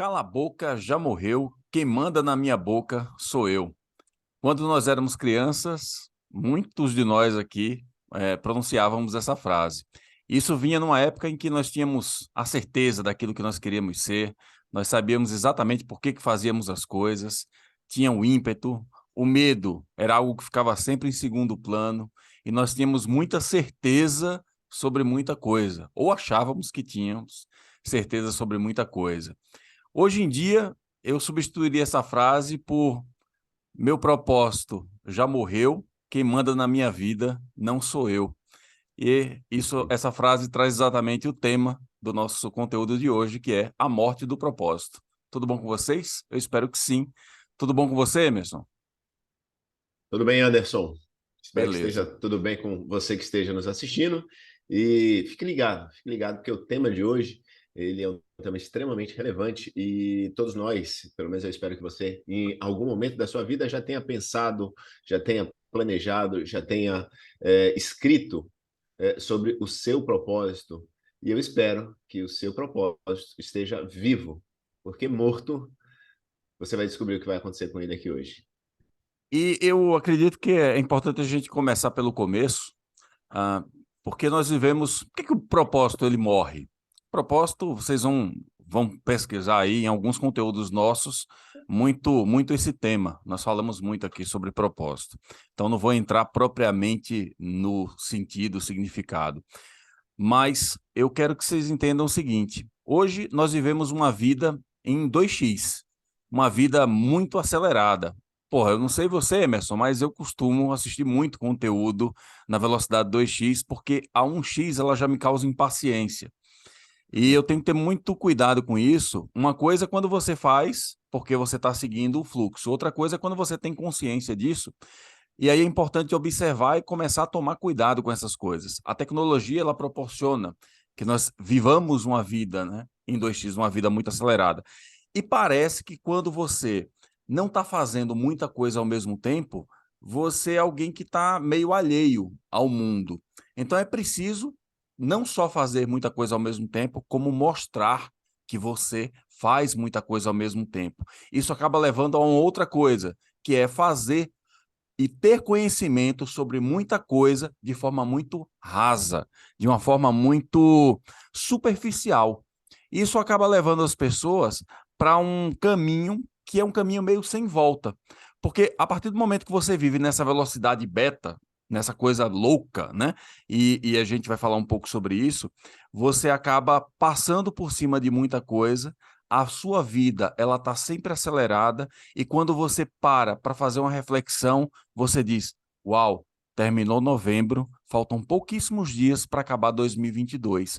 Cala a boca, já morreu. Quem manda na minha boca sou eu. Quando nós éramos crianças, muitos de nós aqui pronunciávamos essa frase. Isso vinha numa época em que nós tínhamos a certeza daquilo que nós queríamos ser, nós sabíamos exatamente por que fazíamos as coisas, tinha o ímpeto, o medo era algo que ficava sempre em segundo plano e nós tínhamos muita certeza sobre muita coisa, ou achávamos que tínhamos certeza sobre muita coisa. Hoje em dia, eu substituiria essa frase por: meu propósito já morreu, quem manda na minha vida não sou eu. Essa frase traz exatamente o tema do nosso conteúdo de hoje, que é a morte do propósito. Tudo bom com vocês? Eu espero que sim. Tudo bom com você, Emerson? Tudo bem, Anderson? Espero que esteja Beleza. tudo bem com você que esteja nos assistindo. Fique ligado, porque o tema de hoje ele é um tema extremamente relevante e todos nós, pelo menos eu espero que você, em algum momento da sua vida, já tenha pensado, já tenha planejado, já tenha escrito sobre o seu propósito. E eu espero que o seu propósito esteja vivo, porque morto, você vai descobrir o que vai acontecer com ele aqui hoje. E eu acredito que é importante a gente começar pelo começo. Ah, porque nós vivemos. Por que o propósito ele morre? O propósito, vocês vão pesquisar aí em alguns conteúdos nossos muito esse tema. Nós falamos muito aqui sobre propósito. Então não vou entrar propriamente no sentido, significado. Mas eu quero que vocês entendam o seguinte: hoje nós vivemos uma vida em 2x, uma vida muito acelerada. Porra, eu não sei você, Emerson, mas eu costumo assistir muito conteúdo na velocidade 2x, porque a 1x ela já me causa impaciência. E eu tenho que ter muito cuidado com isso. Uma coisa é quando você faz porque você está seguindo o fluxo, outra coisa é quando você tem consciência disso e aí é importante observar e começar a tomar cuidado com essas coisas. A tecnologia, ela proporciona que nós vivamos uma vida, né, em 2x, uma vida muito acelerada. E parece que quando você não está fazendo muita coisa ao mesmo tempo, você é alguém que está meio alheio ao mundo. Então é preciso não só fazer muita coisa ao mesmo tempo, como mostrar que você faz muita coisa ao mesmo tempo. Isso acaba levando a uma outra coisa, que é fazer e ter conhecimento sobre muita coisa de forma muito rasa, de uma forma muito superficial. Isso acaba levando as pessoas para um caminho que é um caminho meio sem volta. Porque a partir do momento que você vive nessa velocidade beta, nessa coisa louca, né? E a gente vai falar um pouco sobre isso, você acaba passando por cima de muita coisa, a sua vida ela está sempre acelerada e quando você para fazer uma reflexão, você diz: uau, terminou novembro, faltam pouquíssimos dias para acabar 2022.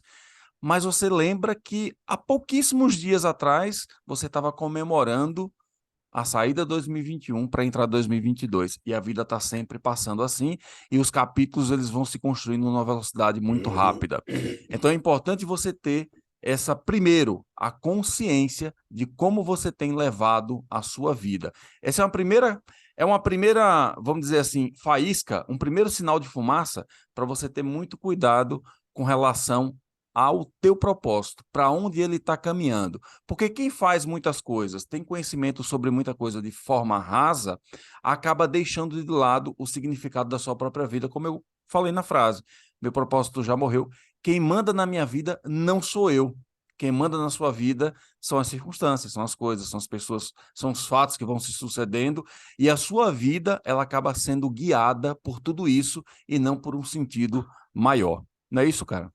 Mas você lembra que há pouquíssimos dias atrás você estava comemorando a saída de 2021 para entrar 2022. E a vida está sempre passando assim e os capítulos eles vão se construindo numa velocidade muito rápida. Então é importante você ter primeiro, a consciência de como você tem levado a sua vida. Essa é uma primeira, vamos dizer assim, faísca, um primeiro sinal de fumaça para você ter muito cuidado com relação ao teu propósito, para onde ele está caminhando. Porque quem faz muitas coisas, tem conhecimento sobre muita coisa de forma rasa, acaba deixando de lado o significado da sua própria vida, como eu falei na frase. Meu propósito já morreu. Quem manda na minha vida não sou eu. Quem manda na sua vida são as circunstâncias, são as coisas, são as pessoas, são os fatos que vão se sucedendo e a sua vida ela acaba sendo guiada por tudo isso e não por um sentido maior. Não é isso, cara?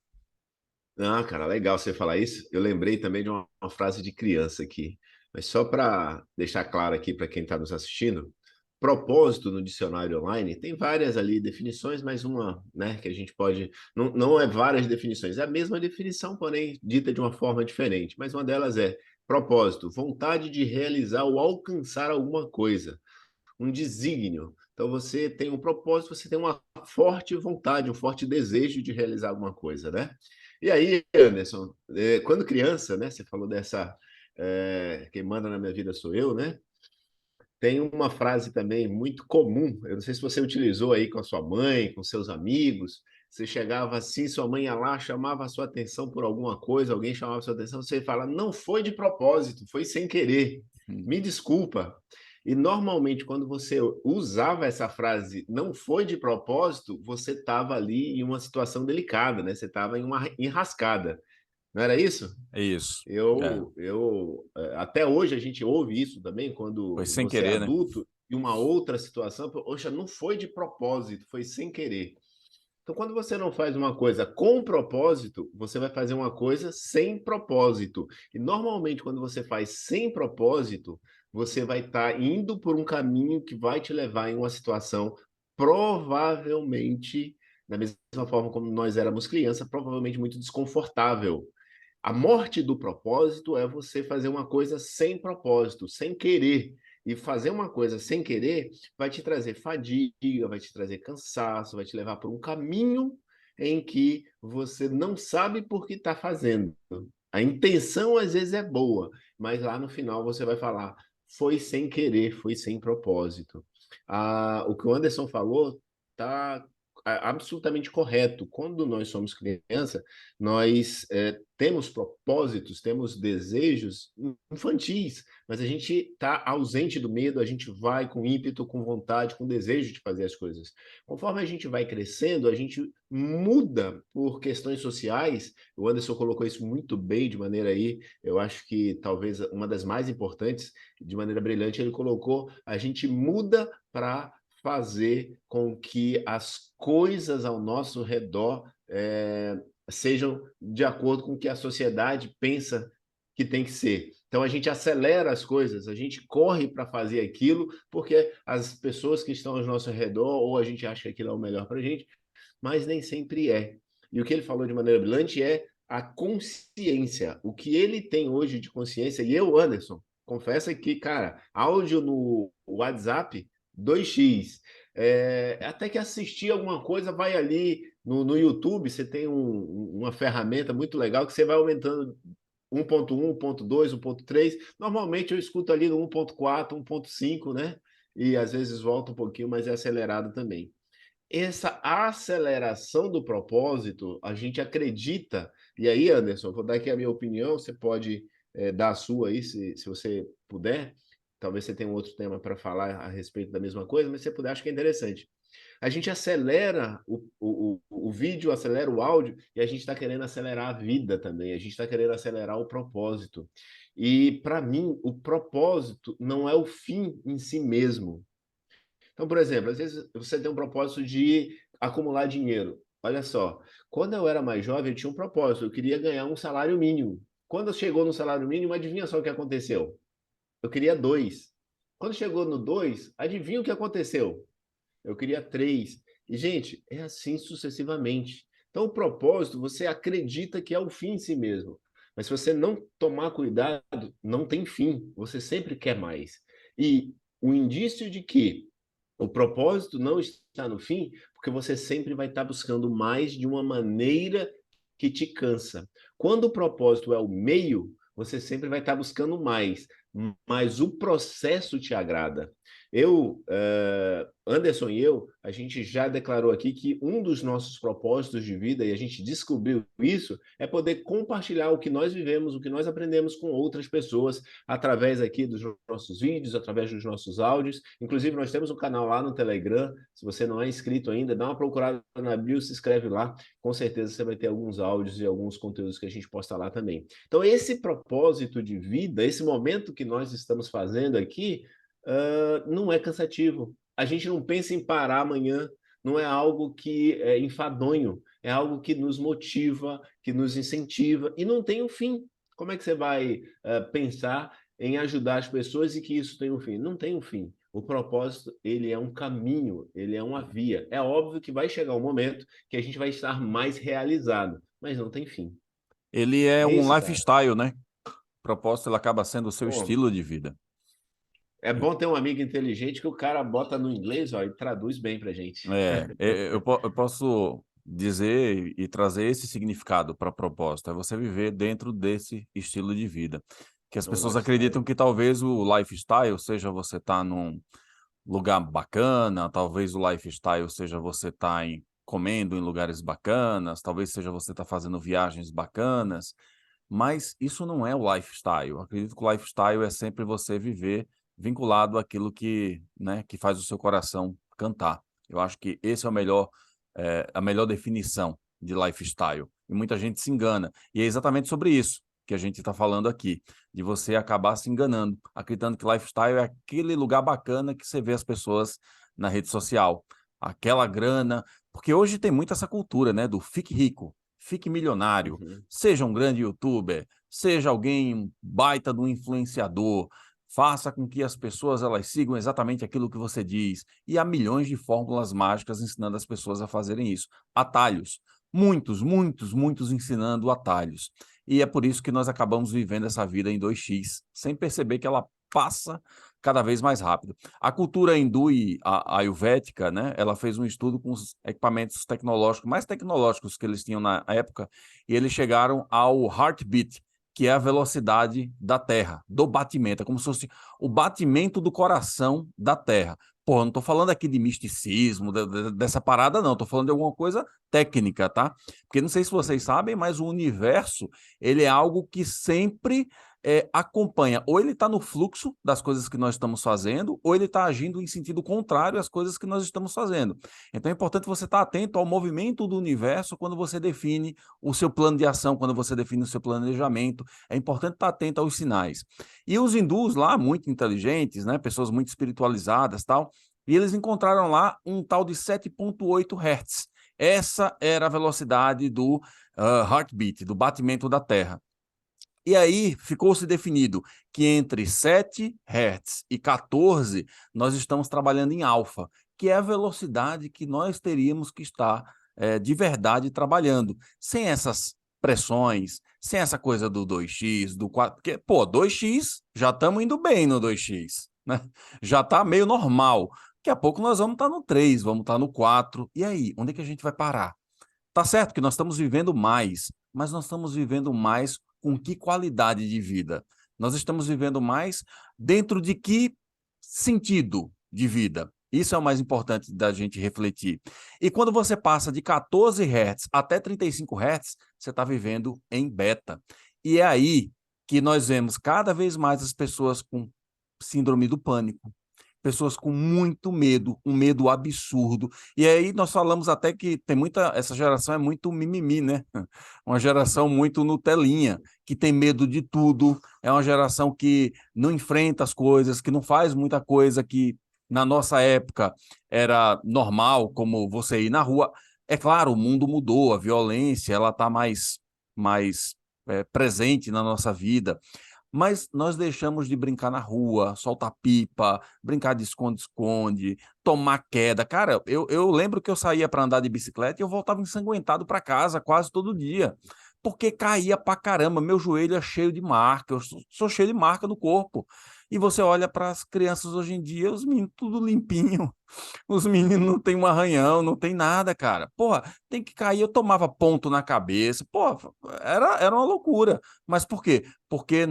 Ah, cara, legal você falar isso. Eu lembrei também de uma frase de criança aqui, mas só para deixar claro aqui para quem está nos assistindo, propósito no dicionário online tem várias ali definições, mas uma, né, que a gente pode, não é várias definições, é a mesma definição, porém dita de uma forma diferente. Mas uma delas é propósito, vontade de realizar ou alcançar alguma coisa, um desígnio. Então você tem um propósito, você tem uma forte vontade, um forte desejo de realizar alguma coisa, né? E aí, Anderson, quando criança, né? Você falou dessa quem manda na minha vida sou eu, né? Tem uma frase também muito comum. Eu não sei se você utilizou aí com a sua mãe, com seus amigos. Você chegava assim, sua mãe ia lá, chamava a sua atenção por alguma coisa, alguém chamava a sua atenção, você fala, não foi de propósito, foi sem querer. Me desculpa. E normalmente, quando você usava essa frase, não foi de propósito, você estava ali em uma situação delicada, né? Você estava em uma enrascada. Não era isso? É isso. É, Até hoje a gente ouve isso também, foi quando sem você é querer, né? adulto, e uma outra situação, poxa, não foi de propósito, foi sem querer. Então, quando você não faz uma coisa com propósito, você vai fazer uma coisa sem propósito. E normalmente, quando você faz sem propósito, você vai estar indo por um caminho que vai te levar em uma situação provavelmente, da mesma forma como nós éramos criança, provavelmente muito desconfortável. A morte do propósito é você fazer uma coisa sem propósito, sem querer. E fazer uma coisa sem querer vai te trazer fadiga, vai te trazer cansaço, vai te levar por um caminho em que você não sabe por que está fazendo. A intenção às vezes é boa, mas lá no final você vai falar: foi sem querer, foi sem propósito. O que o Anderson falou está absolutamente correto. Quando nós somos criança, nós temos propósitos, temos desejos infantis, mas a gente está ausente do medo, a gente vai com ímpeto, com vontade, com desejo de fazer as coisas. Conforme a gente vai crescendo, a gente muda por questões sociais. O Anderson colocou isso muito bem de maneira aí, eu acho que talvez uma das mais importantes, de maneira brilhante, ele colocou, a gente muda para fazer com que as coisas ao nosso redor sejam de acordo com o que a sociedade pensa que tem que ser. Então a gente acelera as coisas, a gente corre para fazer aquilo, porque as pessoas que estão ao nosso redor, ou a gente acha que aquilo é o melhor para a gente, mas nem sempre é. E o que ele falou de maneira brilhante é a consciência. O que ele tem hoje de consciência, e eu, Anderson, confessa que, cara, áudio no WhatsApp, 2x. Até que assistir alguma coisa, vai ali no YouTube, você tem uma ferramenta muito legal que você vai aumentando 1.1, 1.2, 1.3. Normalmente eu escuto ali no 1.4, 1.5, né? E às vezes volta um pouquinho, mas é acelerado também. Essa aceleração do propósito, a gente acredita, e aí, Anderson, vou dar aqui a minha opinião, você pode dar a sua aí, se você puder, talvez você tenha um outro tema para falar a respeito da mesma coisa, mas se você puder, acho que é interessante. A gente acelera o vídeo, acelera o áudio, e a gente está querendo acelerar a vida também, a gente está querendo acelerar o propósito. E, para mim, o propósito não é o fim em si mesmo. Então, por exemplo, às vezes você tem um propósito de acumular dinheiro. Olha só, quando eu era mais jovem, eu tinha um propósito, eu queria ganhar um salário mínimo. Quando chegou no salário mínimo, adivinha só o que aconteceu? Eu queria dois. Quando chegou no dois, adivinha o que aconteceu? Eu queria três. E, gente, é assim sucessivamente. Então, o propósito, você acredita que é o fim em si mesmo. Mas se você não tomar cuidado, não tem fim. Você sempre quer mais. E o indício de que o propósito não está no fim, porque você sempre vai estar buscando mais de uma maneira que te cansa. Quando o propósito é o meio, você sempre vai estar buscando mais, mas o processo te agrada. Anderson e eu, a gente já declarou aqui que um dos nossos propósitos de vida, e a gente descobriu isso, é poder compartilhar o que nós vivemos, o que nós aprendemos com outras pessoas, através aqui dos nossos vídeos, através dos nossos áudios. Inclusive, nós temos um canal lá no Telegram. Se você não é inscrito ainda, dá uma procurada na bio, se inscreve lá. Com certeza você vai ter alguns áudios e alguns conteúdos que a gente posta lá também. Então, esse propósito de vida, esse momento que nós estamos fazendo aqui, não é cansativo. A gente não pensa em parar amanhã, não é algo que é enfadonho, é algo que nos motiva, que nos incentiva e não tem um fim. Como é que você vai pensar em ajudar as pessoas e que isso tem um fim? Não tem um fim. O propósito, ele é um caminho, ele é uma via. É óbvio que vai chegar um momento que a gente vai estar mais realizado, mas não tem fim. Ele é É um isso, cara. lifestyle, né? O propósito ele acaba sendo o seu Bom, estilo de vida. é bom ter um amigo inteligente que o cara bota no inglês, ó, e traduz bem pra gente. Eu posso dizer e trazer esse significado para propósito, é você viver dentro desse estilo de vida. Que as É um pessoas acreditam lifestyle. que talvez o lifestyle seja você estar num lugar bacana, talvez o lifestyle seja você estar em comendo em lugares bacanas, talvez seja você estar fazendo viagens bacanas, mas isso não é o lifestyle. Eu acredito que o lifestyle é sempre você viver vinculado àquilo que, né, que faz o seu coração cantar. Eu acho que esse é o melhor, a melhor definição de lifestyle. E muita gente se engana. E é exatamente sobre isso que a gente está falando aqui, de você acabar se enganando, acreditando que lifestyle é aquele lugar bacana que você vê as pessoas na rede social, aquela grana, porque hoje tem muito essa cultura, né, do fique rico, fique milionário, Uhum. seja um grande youtuber, seja alguém um baita de um influenciador, faça com que as pessoas elas sigam exatamente aquilo que você diz. E há milhões de fórmulas mágicas ensinando as pessoas a fazerem isso. Atalhos. Muitos, muitos, muitos ensinando atalhos. E é por isso que nós acabamos vivendo essa vida em 2x, sem perceber que ela passa cada vez mais rápido. A cultura hindu e a ayurvédica, né, ela fez um estudo com os equipamentos tecnológicos, mais tecnológicos que eles tinham na época, e eles chegaram ao heartbeat, que é a velocidade da Terra, do batimento, é como se fosse o batimento do coração da Terra. Pô, não estou falando aqui de misticismo, dessa parada, não, estou falando de alguma coisa técnica, tá? Porque não sei se vocês Uhum. sabem, mas o universo, ele é algo que sempre acompanha, ou ele está no fluxo das coisas que nós estamos fazendo, ou ele está agindo em sentido contrário às coisas que nós estamos fazendo. Então é importante você estar atento ao movimento do universo quando você define o seu plano de ação, quando você define o seu planejamento. É importante estar atento aos sinais. E os hindus lá, muito inteligentes, né, pessoas muito espiritualizadas, tal, e eles encontraram lá um tal de 7,8 Hz. Essa era a velocidade do heartbeat, do batimento da Terra. E aí ficou-se definido que entre 7 Hz e 14 nós estamos trabalhando em alfa, que é a velocidade que nós teríamos que estar de verdade trabalhando, sem essas pressões, sem essa coisa do 2x, do 4, porque, pô, 2x, já estamos indo bem no 2x, né? Já está meio normal. Daqui a pouco nós vamos estar no 3, vamos estar no 4. E aí, onde é que a gente vai parar? Tá certo que nós estamos vivendo mais, mas nós estamos vivendo mais com que qualidade de vida? Nós estamos vivendo mais dentro de que sentido de vida? Isso é o mais importante da gente refletir. E quando você passa de 14 Hz até 35 Hz, você está vivendo em beta. E é aí que nós vemos cada vez mais as pessoas com síndrome do pânico, pessoas com muito medo, um medo absurdo. E aí nós falamos até que tem muita, essa geração é muito mimimi, né? Uma geração muito Nutelinha, que tem medo de tudo, é uma geração que não enfrenta as coisas, que não faz muita coisa que na nossa época era normal, como você ir na rua. É claro, o mundo mudou, a violência ela está mais presente na nossa vida, mas nós deixamos de brincar na rua, soltar pipa, brincar de esconde-esconde, tomar queda. Cara, eu lembro que eu saía para andar de bicicleta e eu voltava ensanguentado para casa quase todo dia, porque caía pra caramba. Meu joelho é cheio de marca, eu sou cheio de marca no corpo. E você olha para as crianças hoje em dia, os meninos tudo limpinho, os meninos não tem um arranhão, não tem nada, cara. Porra, tem que cair. Eu tomava ponto na cabeça. Porra, era uma loucura. Mas por quê? Porque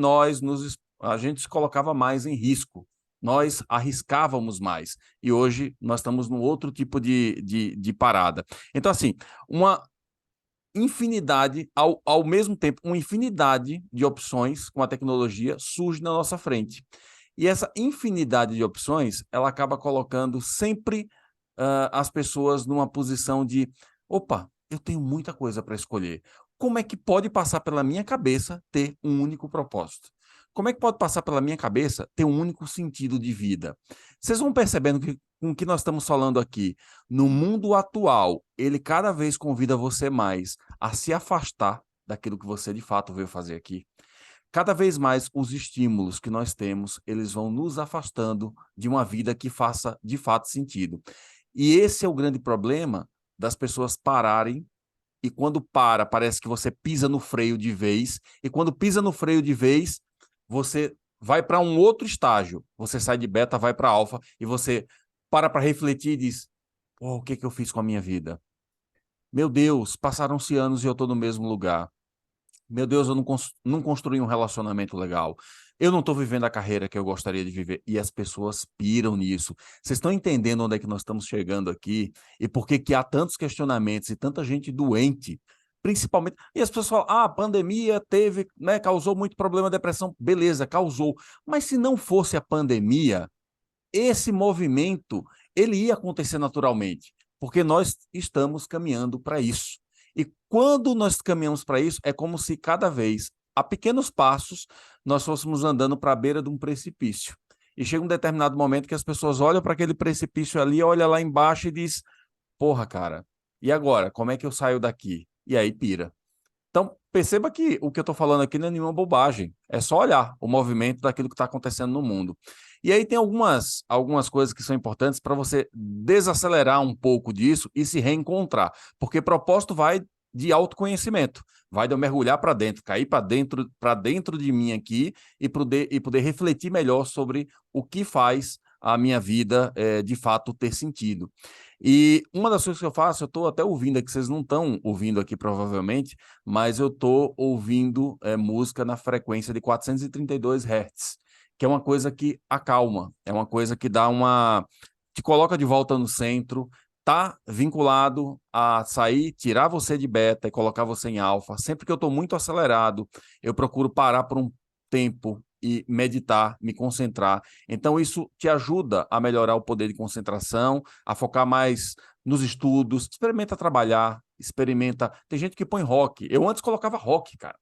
a gente se colocava mais em risco. Nós arriscávamos mais. E hoje nós estamos num outro tipo de parada. Então, assim, uma infinidade, ao mesmo tempo, uma infinidade de opções com a tecnologia surge na nossa frente. E essa infinidade de opções, ela acaba colocando sempre as pessoas numa posição de, opa, eu tenho muita coisa para escolher. Como é que pode passar pela minha cabeça ter um único propósito? Como é que pode passar pela minha cabeça ter um único sentido de vida? Vocês vão percebendo que com o que nós estamos falando aqui, no mundo atual, ele cada vez convida você mais a se afastar daquilo que você de fato veio fazer aqui. Cada vez mais os estímulos que nós temos, eles vão nos afastando de uma vida que faça de fato sentido. E esse é o grande problema das pessoas pararem, e quando para, parece que você pisa no freio de vez, e quando pisa no freio de vez, você vai para um outro estágio. Você sai de beta, vai para alfa, e você para refletir e diz, oh, o que que eu fiz com a minha vida? Meu Deus, passaram-se anos e eu estou no mesmo lugar. Meu Deus, eu não construí um relacionamento legal. eu não estou vivendo a carreira que eu gostaria de viver. E as pessoas piram nisso. Vocês estão entendendo onde é que nós estamos chegando aqui e por que que há tantos questionamentos e tanta gente doente, principalmente. E as pessoas falam, a pandemia teve, né, causou muito problema, depressão. Beleza, causou. Mas se não fosse a pandemia, esse movimento ele ia acontecer naturalmente, porque nós estamos caminhando para isso. E quando nós caminhamos para isso, é como se cada vez, a pequenos passos, nós fôssemos andando para a beira de um precipício. E chega um determinado momento que as pessoas olham para aquele precipício ali, olham lá embaixo e diz: porra, cara, e agora? Como é que eu saio daqui? E aí pira. Então, perceba que o que eu estou falando aqui não é nenhuma bobagem. É só olhar o movimento daquilo que está acontecendo no mundo. E aí tem algumas coisas que são importantes para você desacelerar um pouco disso e se reencontrar. Porque propósito vai de autoconhecimento. Vai de eu mergulhar para dentro, cair para dentro de mim aqui e poder refletir melhor sobre o que faz a minha vida de fato ter sentido. E uma das coisas que eu faço, eu estou até ouvindo aqui, vocês não estão ouvindo aqui provavelmente, mas eu estou ouvindo música na frequência de 432 Hz, que é uma coisa que acalma, é uma coisa que dá uma... te coloca de volta no centro, tá vinculado a sair, tirar você de beta e colocar você em alfa. Sempre que eu estou muito acelerado, eu procuro parar por um tempo e meditar, me concentrar. Então, isso te ajuda a melhorar o poder de concentração, a focar mais nos estudos, experimenta trabalhar, experimenta. Tem gente que põe rock. Eu antes colocava rock, cara.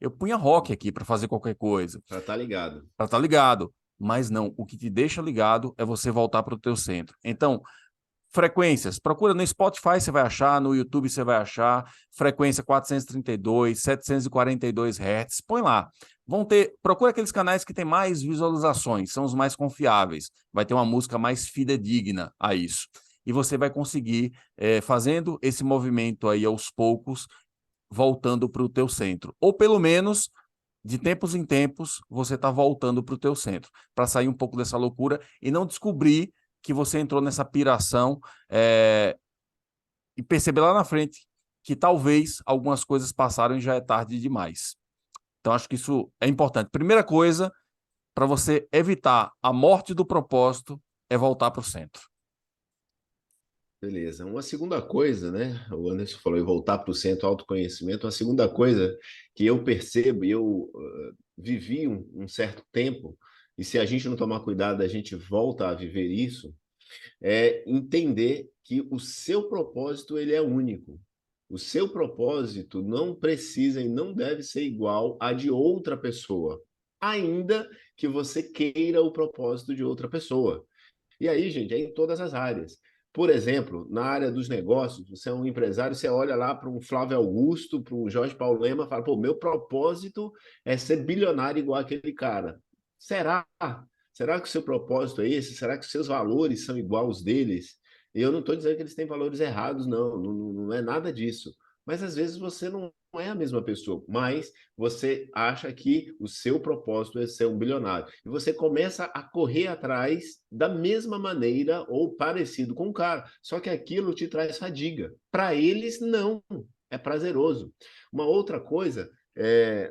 Eu punha rock aqui para fazer qualquer coisa, Para estar ligado. para estar ligado. Mas não, o que te deixa ligado é você voltar para o teu centro. Então, frequências, procura no Spotify, você vai achar, no YouTube você vai achar, frequência 432, 742 Hz, põe lá. Procura aqueles canais que tem mais visualizações, são os mais confiáveis. Vai ter uma música mais fidedigna a isso. E você vai conseguir, fazendo esse movimento aí aos poucos, voltando para o teu centro. Ou pelo menos, de tempos em tempos, você está voltando para o teu centro, para sair um pouco dessa loucura e não descobrir que você entrou nessa piração e perceber lá na frente que talvez algumas coisas passaram e já é tarde demais. Então, acho que isso é importante. Primeira coisa, para você evitar a morte do propósito, é voltar para o centro. Beleza. Uma segunda coisa, né? O Anderson falou em voltar para o centro autoconhecimento. Uma segunda coisa que eu percebo, e eu vivi um certo tempo, e se a gente não tomar cuidado, a gente volta a viver isso, é entender que o seu propósito ele é único. O seu propósito não precisa e não deve ser igual a de outra pessoa, ainda que você queira o propósito de outra pessoa. E aí, gente, é em todas as áreas. Por exemplo, na área dos negócios, você é um empresário, você olha lá para um Flávio Augusto, para um Jorge Paulo Lema, e fala, pô, meu propósito é ser bilionário igual aquele cara. Será? Será que o seu propósito é esse? Será que os seus valores são iguais aos deles? E eu não estou dizendo que eles têm valores errados, não, não é nada disso. Mas às vezes você não é a mesma pessoa, mas você acha que o seu propósito é ser um bilionário. E você começa a correr atrás da mesma maneira ou parecido com o cara. Só que aquilo te traz fadiga. Para eles, não. É prazeroso. Uma outra coisa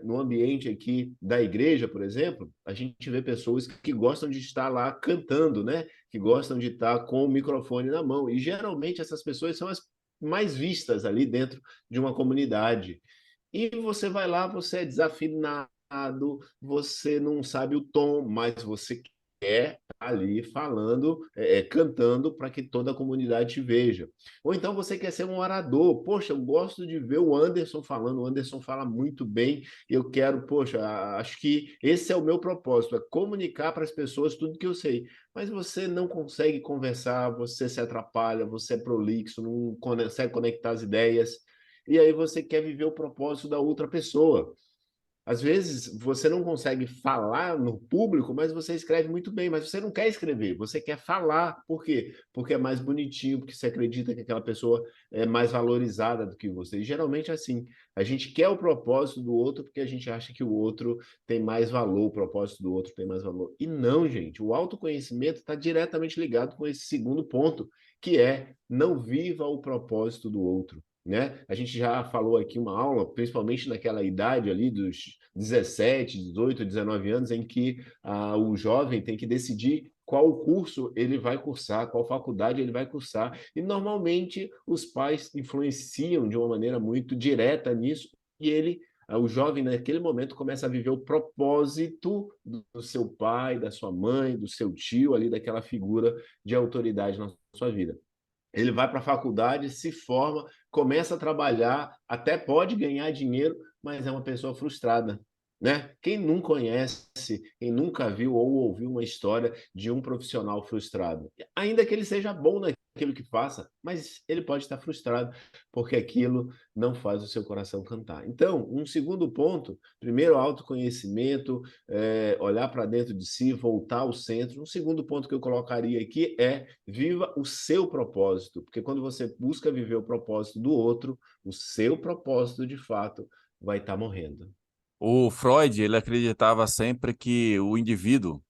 no ambiente aqui da igreja, por exemplo, a gente vê pessoas que gostam de estar lá cantando, né? Que gostam de estar com o microfone na mão. E geralmente essas pessoas são as mais vistas ali dentro de uma comunidade. E você vai lá, você é desafinado, você não sabe o tom, mas você quer ali falando, cantando para que toda a comunidade te veja. Ou então você quer ser um orador. Poxa, eu gosto de ver o Anderson falando, o Anderson fala muito bem, e eu quero, poxa, acho que esse é o meu propósito, é comunicar para as pessoas tudo que eu sei. Mas você não consegue conversar, você se atrapalha, você é prolixo, não consegue conectar as ideias, e aí você quer viver o propósito da outra pessoa. Às vezes você não consegue falar no público, mas você escreve muito bem, mas você não quer escrever, você quer falar. Por quê? Porque é mais bonitinho, porque você acredita que aquela pessoa é mais valorizada do que você. E geralmente é assim, a gente quer o propósito do outro porque a gente acha que o outro tem mais valor, o propósito do outro tem mais valor. E não, gente, o autoconhecimento está diretamente ligado com esse segundo ponto, que é não viva o propósito do outro. né? A gente já falou aqui uma aula, principalmente naquela idade ali dos 17, 18, 19 anos, em que o jovem tem que decidir qual curso ele vai cursar, qual faculdade ele vai cursar. E normalmente os pais influenciam de uma maneira muito direta nisso, e o jovem naquele momento começa a viver o propósito do seu pai, da sua mãe, do seu tio ali, daquela figura de autoridade na sua vida. Ele vai para a faculdade, se forma, começa a trabalhar, até pode ganhar dinheiro, mas é uma pessoa frustrada, né? Quem não conhece, quem nunca viu ou ouviu uma história de um profissional frustrado, ainda que ele seja bom naquilo que faça, mas ele pode estar frustrado porque aquilo não faz o seu coração cantar. Então, um segundo ponto, primeiro autoconhecimento, olhar para dentro de si, voltar ao centro. Um segundo ponto que eu colocaria aqui é viva o seu propósito, porque quando você busca viver o propósito do outro, o seu propósito de fato vai estar morrendo. O Freud, ele acreditava sempre que o indivíduo,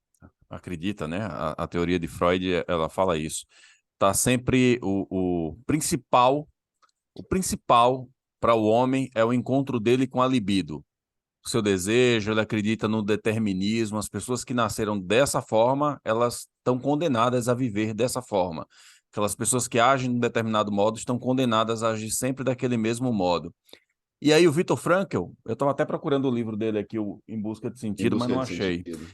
acredita, né? A teoria de Freud, ela fala isso. Tá sempre o principal para o homem é o encontro dele com a libido. O seu desejo, ele acredita no determinismo. As pessoas que nasceram dessa forma, elas estão condenadas a viver dessa forma. Aquelas pessoas que agem de um determinado modo estão condenadas a agir sempre daquele mesmo modo. E aí o Viktor Frankl, eu estava até procurando o livro dele aqui, o Em Busca de Em Sentido, mas busca não de achei. sentido.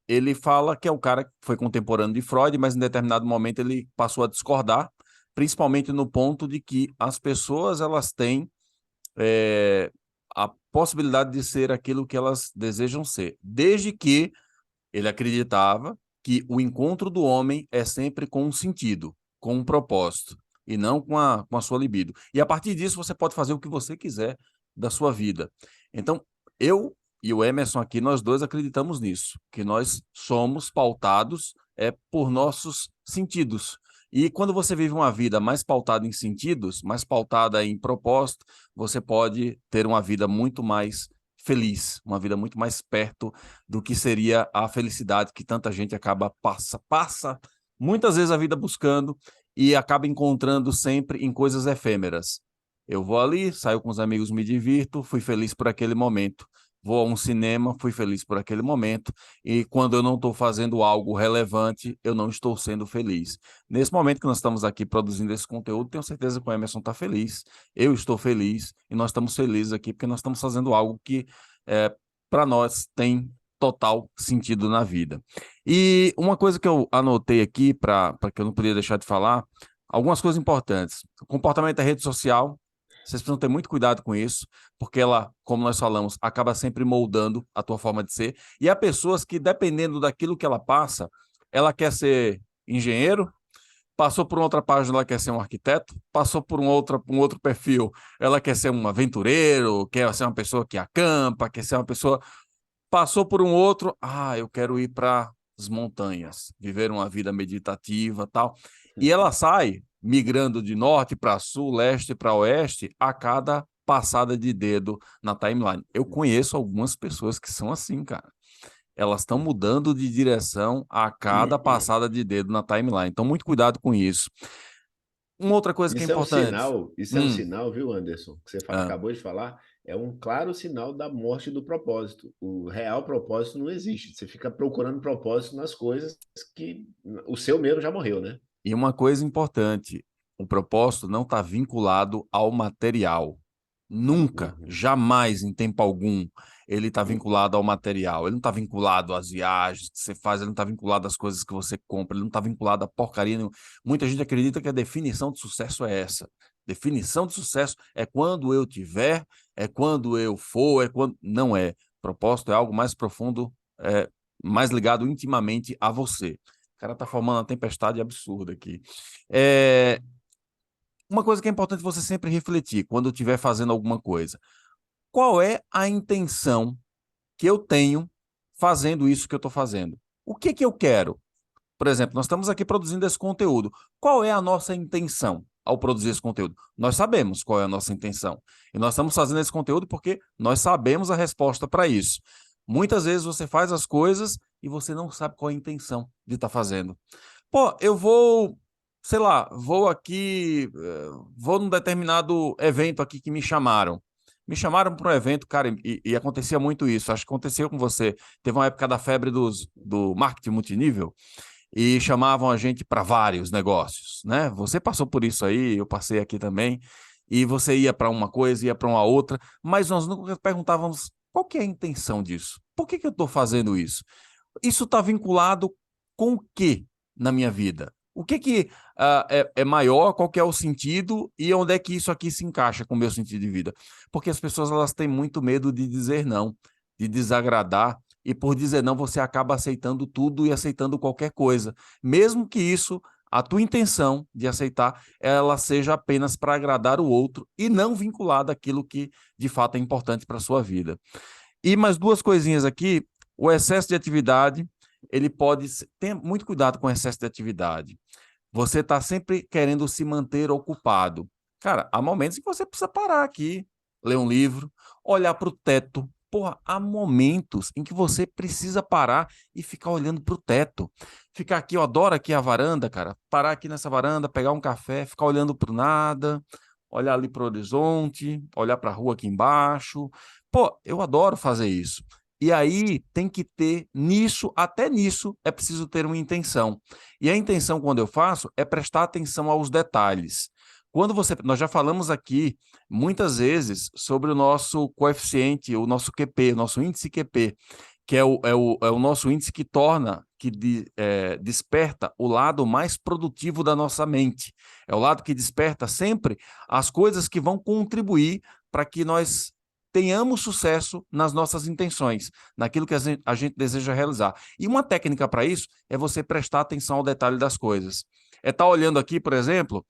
Ele fala que é o cara que foi contemporâneo de Freud, mas em determinado momento ele passou a discordar, principalmente no ponto de que as pessoas elas têm a possibilidade de ser aquilo que elas desejam ser, desde que ele acreditava que o encontro do homem é sempre com um sentido, com um propósito, e não com a sua libido. E a partir disso você pode fazer o que você quiser da sua vida. Então, eu e o Emerson aqui, nós dois acreditamos nisso, que nós somos pautados por nossos sentidos. E quando você vive uma vida mais pautada em sentidos, mais pautada em propósito, você pode ter uma vida muito mais feliz, uma vida muito mais perto do que seria a felicidade que tanta gente passa muitas vezes a vida buscando e acaba encontrando sempre em coisas efêmeras. Eu vou ali, saio com os amigos, me divirto, fui feliz por aquele momento. Vou a um cinema, fui feliz por aquele momento, e quando eu não estou fazendo algo relevante, eu não estou sendo feliz. Nesse momento que nós estamos aqui produzindo esse conteúdo, tenho certeza que o Emerson está feliz, eu estou feliz, e nós estamos felizes aqui porque nós estamos fazendo algo que para nós tem total sentido na vida. E uma coisa que eu anotei aqui, para que eu não podia deixar de falar, algumas coisas importantes. O comportamento da rede social, vocês precisam ter muito cuidado com isso, porque ela, como nós falamos, acaba sempre moldando a tua forma de ser. E há pessoas que, dependendo daquilo que ela passa, ela quer ser engenheiro, passou por outra página, ela quer ser um arquiteto, passou por um outro perfil, ela quer ser um aventureiro, quer ser uma pessoa que acampa, quer ser uma pessoa... Passou por um outro, eu quero ir para as montanhas, viver uma vida meditativa, tal. E ela sai migrando de norte para sul, leste para oeste, a cada passada de dedo na timeline. Eu conheço algumas pessoas que são assim, cara. Elas estão mudando de direção a cada passada de dedo na timeline. Então, muito cuidado com isso. Uma outra coisa que é importante. Isso é um sinal, viu, Anderson? Que você Ah, acabou de falar, é um claro sinal da morte do propósito. O real propósito não existe. Você fica procurando propósito nas coisas que o seu mesmo já morreu, né? e uma coisa importante, o propósito não está vinculado ao material. Nunca, Uhum. jamais, em tempo algum, ele está Uhum. vinculado ao material. Ele não está vinculado às viagens que você faz, ele não está vinculado às coisas que você compra, ele não está vinculado a porcaria nenhuma. Muita gente acredita que a definição de sucesso é essa. Definição de sucesso é quando eu tiver, é quando eu for, é quando... Não é. Propósito é algo mais profundo, mais ligado intimamente a você. O cara tá formando uma tempestade absurda aqui. Uma coisa que é importante você sempre refletir quando estiver fazendo alguma coisa. Qual é a intenção que eu tenho fazendo isso que eu estou fazendo? O que que eu quero? Por exemplo, nós estamos aqui produzindo esse conteúdo. Qual é a nossa intenção ao produzir esse conteúdo? Nós sabemos qual é a nossa intenção. E nós estamos fazendo esse conteúdo porque nós sabemos a resposta para isso. Muitas vezes você faz as coisas e você não sabe qual é a intenção de estar fazendo. Pô, eu vou sei lá, vou aqui, vou num determinado evento aqui que me chamaram. Me chamaram para um evento, cara, e acontecia muito isso. Acho que aconteceu com você. Teve uma época da febre do marketing multinível e chamavam a gente para vários negócios, né? Você passou por isso aí, eu passei aqui também. E você ia para uma coisa, ia para uma outra, mas nós nunca perguntávamos qual que é a intenção disso? Por que que eu estou fazendo isso? Isso está vinculado com o que na minha vida? O que que é maior, qual que é o sentido e onde é que isso aqui se encaixa com o meu sentido de vida? Porque as pessoas elas têm muito medo de dizer não, de desagradar, e por dizer não você acaba aceitando tudo e aceitando qualquer coisa, mesmo que isso, a tua intenção de aceitar, ela seja apenas para agradar o outro e não vinculada àquilo que de fato é importante para a sua vida. E mais duas coisinhas aqui. O excesso de atividade, ele pode... Tenha muito cuidado com o excesso de atividade. Você está sempre querendo se manter ocupado. Cara, há momentos que você precisa parar aqui, ler um livro, olhar para o teto. Porra, há momentos em que você precisa parar e ficar olhando para o teto. Ficar aqui, eu adoro aqui a varanda, cara. Parar aqui nessa varanda, pegar um café, ficar olhando para o nada, olhar ali para o horizonte, olhar para a rua aqui embaixo. Pô, eu adoro fazer isso. E aí tem que ter nisso, até nisso, é preciso ter uma intenção. E a intenção, quando eu faço, é prestar atenção aos detalhes. Quando você, nós já falamos aqui muitas vezes sobre o nosso coeficiente, o nosso QP, o nosso índice QP, que é o nosso índice que torna, desperta o lado mais produtivo da nossa mente. É o lado que desperta sempre as coisas que vão contribuir para que nós tenhamos sucesso nas nossas intenções, naquilo que a gente deseja realizar. E uma técnica para isso é você prestar atenção ao detalhe das coisas. É estar olhando aqui, por exemplo,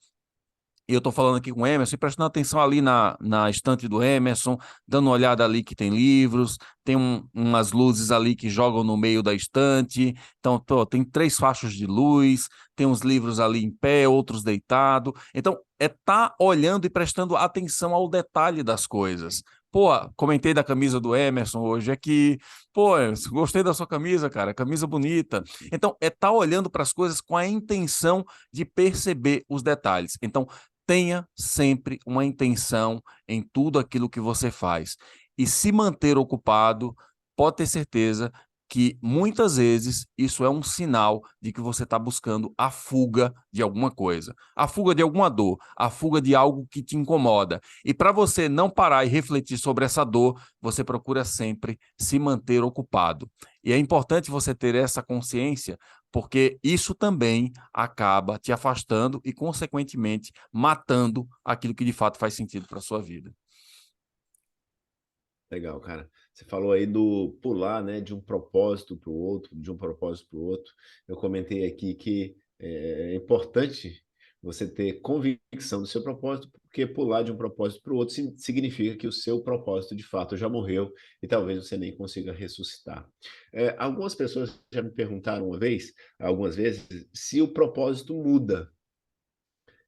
e eu estou falando aqui com o Emerson, e prestando atenção ali na estante do Emerson, dando uma olhada ali que tem livros, tem umas luzes ali que jogam no meio da estante, então tem 3 faixas de luz, tem uns livros ali em pé, outros deitados. Então, é estar olhando e prestando atenção ao detalhe das coisas. Pô, comentei da camisa do Emerson hoje aqui. Pô, Emerson, gostei da sua camisa, cara, camisa bonita. Então, é estar olhando para as coisas com a intenção de perceber os detalhes. Então, tenha sempre uma intenção em tudo aquilo que você faz. E se manter ocupado, pode ter certeza que muitas vezes isso é um sinal de que você está buscando a fuga de alguma coisa, a fuga de alguma dor, a fuga de algo que te incomoda. E para você não parar e refletir sobre essa dor, você procura sempre se manter ocupado. E é importante você ter essa consciência, porque isso também acaba te afastando e, consequentemente, matando aquilo que de fato faz sentido para a sua vida. Legal, cara. Você falou aí do pular, né, de um propósito para o outro, de um propósito para o outro. Eu comentei aqui que é importante você ter convicção do seu propósito, porque pular de um propósito para o outro significa que o seu propósito de fato já morreu e talvez você nem consiga ressuscitar. Algumas pessoas já me perguntaram algumas vezes, se o propósito muda.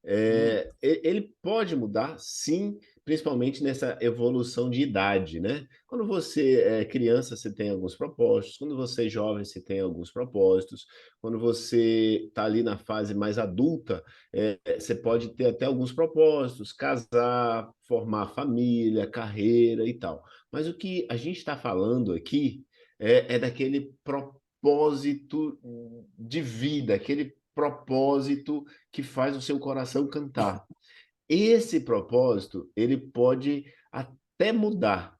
Hum. Ele pode mudar, sim, principalmente nessa evolução de idade, né? Quando você é criança, você tem alguns propósitos, quando você é jovem, você tem alguns propósitos, quando você está ali na fase mais adulta, você pode ter até alguns propósitos, casar, formar família, carreira e tal. Mas o que a gente está falando aqui é daquele propósito de vida, aquele propósito que faz o seu coração cantar. Esse propósito, ele pode até mudar,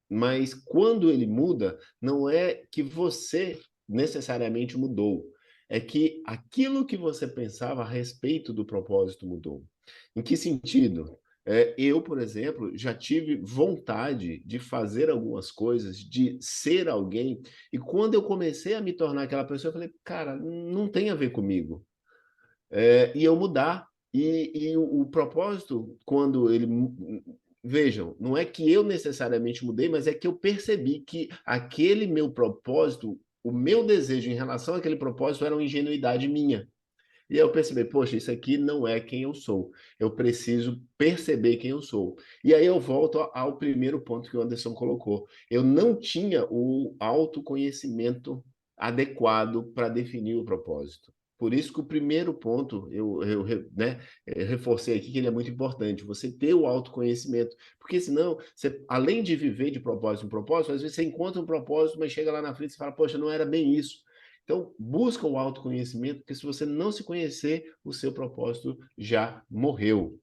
mas quando ele muda, não é que você necessariamente mudou, é que aquilo que você pensava a respeito do propósito mudou. Em que sentido? Eu, por exemplo, já tive vontade de fazer algumas coisas, de ser alguém, e quando eu comecei a me tornar aquela pessoa, eu falei, cara, não tem a ver comigo. E eu mudar. E o propósito, quando ele. Vejam, não é que eu necessariamente mudei, mas é que eu percebi que aquele meu propósito, o meu desejo em relação àquele propósito era uma ingenuidade minha. E aí eu percebi, poxa, isso aqui não é quem eu sou. Eu preciso perceber quem eu sou. E aí eu volto ao primeiro ponto que o Anderson colocou. Eu não tinha o autoconhecimento adequado para definir o propósito. Por isso que o primeiro ponto, né, reforcei aqui que ele é muito importante, você ter o autoconhecimento, porque senão, você, além de viver de propósito em propósito, às vezes você encontra um propósito, mas chega lá na frente e fala, poxa, não era bem isso. Então, busca o autoconhecimento, porque se você não se conhecer, o seu propósito já morreu.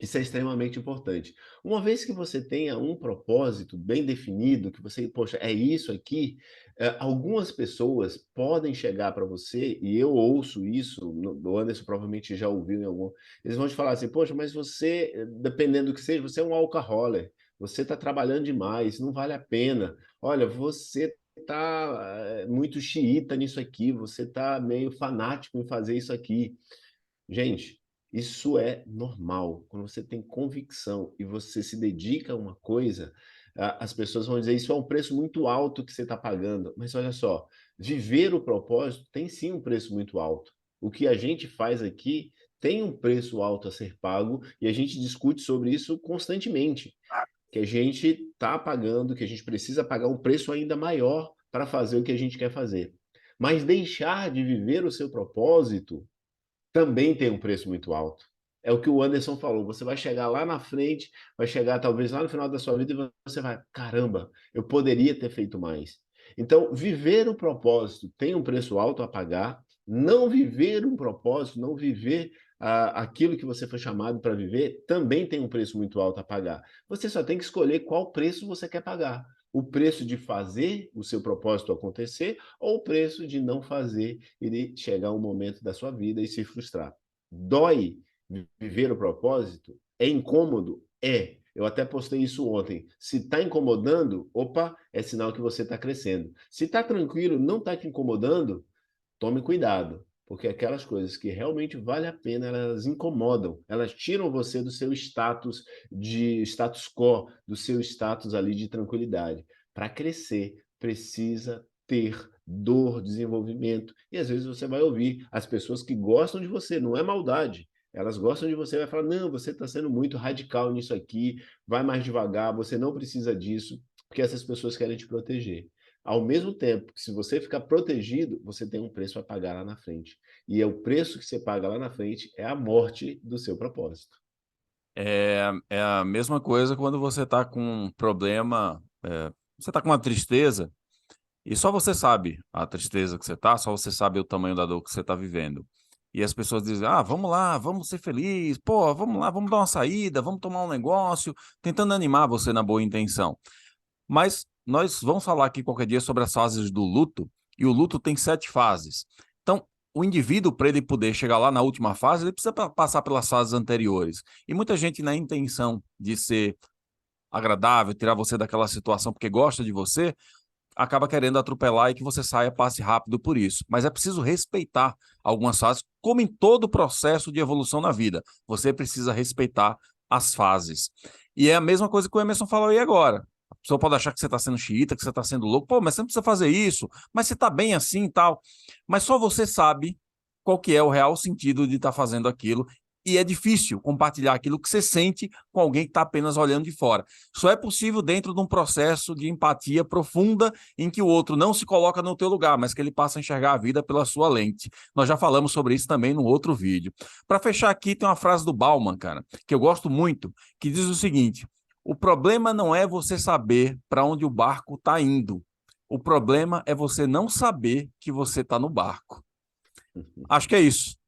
Isso é extremamente importante. Uma vez que você tenha um propósito bem definido, que você, poxa, é isso aqui, algumas pessoas podem chegar para você, e eu ouço isso, o Anderson provavelmente já ouviu em algum. Eles vão te falar assim, poxa, mas você, dependendo do que seja, você é um alcoholic, você está trabalhando demais, não vale a pena. Olha, você está muito xiita nisso aqui, você está meio fanático em fazer isso aqui. Gente, isso é normal. Quando você tem convicção e você se dedica a uma coisa, as pessoas vão dizer isso é um preço muito alto que você está pagando. Mas olha só, viver o propósito tem sim um preço muito alto. O que a gente faz aqui tem um preço alto a ser pago e a gente discute sobre isso constantemente. Que a gente está pagando, que a gente precisa pagar um preço ainda maior para fazer o que a gente quer fazer. Mas deixar de viver o seu propósito também tem um preço muito alto. É o que o Anderson falou, você vai chegar lá na frente, vai chegar talvez lá no final da sua vida e você vai, caramba, eu poderia ter feito mais. Então, viver o propósito tem um preço alto a pagar, não viver um propósito, não viver aquilo que você foi chamado para viver, também tem um preço muito alto a pagar. Você só tem que escolher qual preço você quer pagar. O preço de fazer o seu propósito acontecer ou o preço de não fazer e de chegar um momento da sua vida e se frustrar. Dói viver o propósito? É incômodo? É. Eu até postei isso ontem. Se está incomodando, opa, é sinal que você está crescendo. Se está tranquilo, não está te incomodando, tome cuidado, porque aquelas coisas que realmente vale a pena, elas incomodam, elas tiram você do seu status de status quo, do seu status ali de tranquilidade. Para crescer, precisa ter dor, desenvolvimento, e às vezes você vai ouvir as pessoas que gostam de você, não é maldade, elas gostam de você, vai falar, não, você está sendo muito radical nisso aqui, vai mais devagar, você não precisa disso, porque essas pessoas querem te proteger. Ao mesmo tempo que se você ficar protegido, você tem um preço a pagar lá na frente. E é o preço que você paga lá na frente é a morte do seu propósito. É a mesma coisa quando você está com um problema, você está com uma tristeza, e só você sabe a tristeza que você está, só você sabe o tamanho da dor que você está vivendo. E as pessoas dizem, ah, vamos lá, vamos ser felizes, pô, vamos lá, vamos dar uma saída, vamos tomar um negócio, tentando animar você na boa intenção. Mas nós vamos falar aqui qualquer dia sobre as fases do luto, e o luto tem 7 fases. Então, o indivíduo, para ele poder chegar lá na última fase, ele precisa passar pelas fases anteriores. E muita gente, na intenção de ser agradável, tirar você daquela situação porque gosta de você, acaba querendo atropelar e que você saia, passe rápido por isso. Mas é preciso respeitar algumas fases, como em todo o processo de evolução na vida. Você precisa respeitar as fases. E é a mesma coisa que o Emerson falou aí agora. A pessoa pode achar que você está sendo xiita, que você está sendo louco. Pô, mas você não precisa fazer isso. Mas você está bem assim e tal. Mas só você sabe qual que é o real sentido de estar fazendo aquilo. E é difícil compartilhar aquilo que você sente com alguém que está apenas olhando de fora. Só é possível dentro de um processo de empatia profunda em que o outro não se coloca no teu lugar, mas que ele passa a enxergar a vida pela sua lente. Nós já falamos sobre isso também no outro vídeo. Para fechar aqui, tem uma frase do Bauman, cara, que eu gosto muito, que diz o seguinte: o problema não é você saber para onde o barco está indo. O problema é você não saber que você está no barco. Acho que é isso.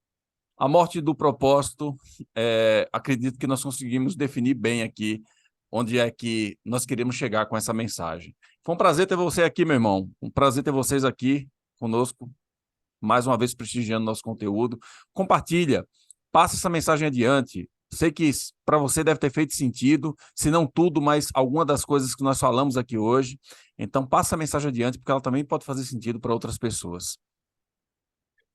A morte do propósito, acredito que nós conseguimos definir bem aqui onde é que nós queremos chegar com essa mensagem. Foi um prazer ter você aqui, meu irmão. Um prazer ter vocês aqui conosco, mais uma vez prestigiando nosso conteúdo. Compartilha, passa essa mensagem adiante. Sei que para você deve ter feito sentido, se não tudo, mas alguma das coisas que nós falamos aqui hoje. Então, passa a mensagem adiante, porque ela também pode fazer sentido para outras pessoas.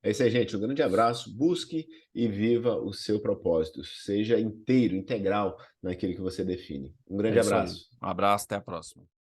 É isso aí, gente. Um grande abraço. Busque e viva o seu propósito. Seja inteiro, integral naquilo que você define. Um É grande isso aí. abraço. Um abraço, até a próxima.